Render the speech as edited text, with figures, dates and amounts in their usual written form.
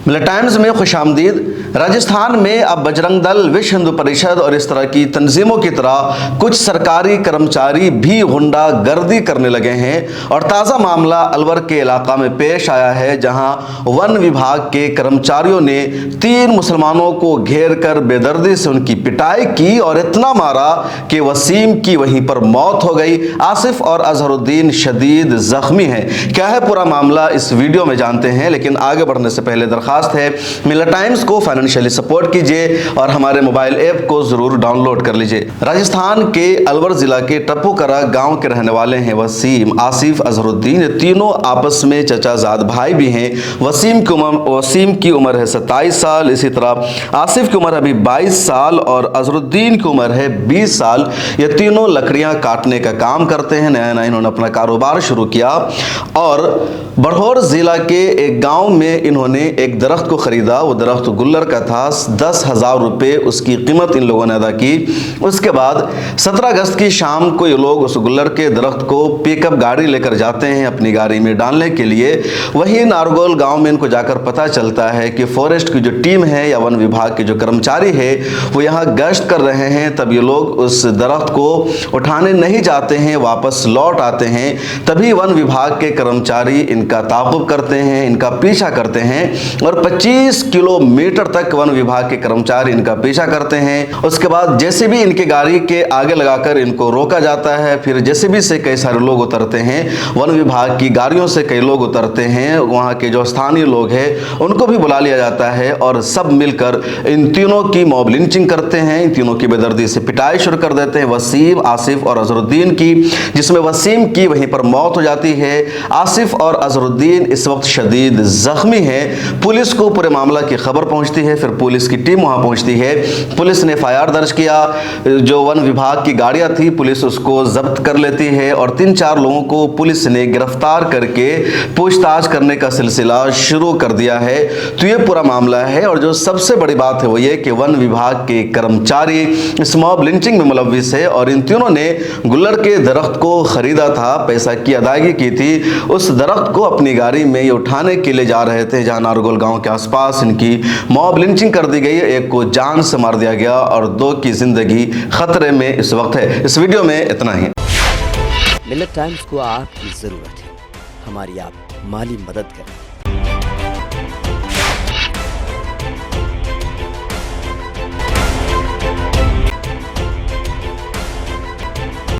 मिलत टाइम्स में खुशामदीद। राजस्थान में अब बजरंग दल, विश्व हिंदू परिषद और इस तरह की तंजीमों की तरह कुछ सरकारी कर्मचारी भी गुंडागर्दी करने लगे हैं और ताज़ा मामला अलवर के इलाका में पेश आया है, जहां वन विभाग के कर्मचारियों ने 3 मुसलमानों को घेर कर बेदर्दी से उनकी पिटाई की और इतना मारा कि वसीम की वहीं पर मौत हो गई। आसिफ और अजहरुद्दीन शदीद जख्मी हैं। क्या है पूरा मामला, इस वीडियो में जानते हैं, लेकिन आगे बढ़ने से पहले दरखास्त है मिलत टाइम्स को फाइनेंशियली सपोर्ट कीजिए और हमारे मोबाइल ऐप को जरूर डाउनलोड कर लीजिए। राजस्थान के अलवर जिला के टप्पूकरा गांव के रहने वाले हैं वसीम, आसिफ, अजहरुद्दीन। ये तीनों आपस में चचाजाद भाई भी हैं। वसीम की उम्र है 27 साल, इसी तरह आसिफ की उम्र अभी 22 साल और अजहरुद्दीन की उम्र है 20 साल। ये तीनों लकड़ियां काटने का काम करते हैं। नया नया इन्होंने अपना कारोबार शुरू किया और बरहौर जिला के एक गांव में इन्होंने एक दरख्त को खरीदा। वो दरख्त गुल्लर का था, 10,000 रुपये उसकी कीमत इन लोगों ने अदा की। उसके बाद 17 अगस्त की शाम को ये लोग उस गुल्लर के दरख्त को पिकअप गाड़ी लेकर जाते हैं अपनी गाड़ी में डालने के लिए। वही नारगोल गांव में इनको जाकर पता चलता है कि फॉरेस्ट की जो टीम है या वन विभाग के जो कर्मचारी है वो यहाँ गश्त कर रहे हैं। तब ये लोग उस दरख्त को उठाने नहीं जाते हैं, वापस लौट आते हैं। तभी वन विभाग के कर्मचारी इनका ताक़ुब करते हैं, इनका पीछा करते हैं और 25 किलोमीटर तक वन विभाग के कर्मचारी इनका पीछा करते हैं। उसके बाद जेसीबी इनके गाड़ी के आगे लगाकर इनको रोका जाता है। फिर जेसीबी से कई सारे लोग उतरते हैं, वन विभाग की गाड़ियों से कई लोग उतरते हैं। वहाँ के जो स्थानीय लोग हैं उनको भी बुला लिया जाता है और सब मिलकर इन तीनों की मॉब लिंचिंग करते हैं। इन तीनों की बेदर्दी से पिटाई शुरू कर देते हैं, वसीम, आसिफ और अजहरुद्दीन की, जिसमें वसीम की वहीं पर मौत हो जाती है। आसिफ और अजहरुद्दीन इस वक्त शदीद जख्मी है। पुलिस को पूरे मामला की खबर पहुंचती है, फिर पुलिस की टीम वहां पहुंचती है। पुलिस ने एफआईआर दर्ज किया। जो वन विभाग की गाड़ियां थी पुलिस उसको जब्त कर लेती है और 3-4 लोगों को पुलिस ने गिरफ्तार करके पूछताछ करने का सिलसिला शुरू कर दिया है। तो ये पूरा मामला है और जो सबसे बड़ी बात है वो ये कि वन विभाग के कर्मचारी इस मॉब लिंचिंग में मुलव्विस है और इन तीनों ने गुल्लर के दरख्त को खरीदा था, पैसा की अदायगी की थी। उस दरख्त को अपनी गाड़ी में ये उठाने के लिए जा रहे थे, जहां नारगोल गांव के आसपास इनकी मॉब लिंचिंग कर दी गई। एक को जान से मार दिया गया और 2 की जिंदगी खतरे में इस वक्त है। इस वीडियो में इतना ही। मिलत टाइम्स को आपकी जरूरत है, हमारी आप माली मदद करें।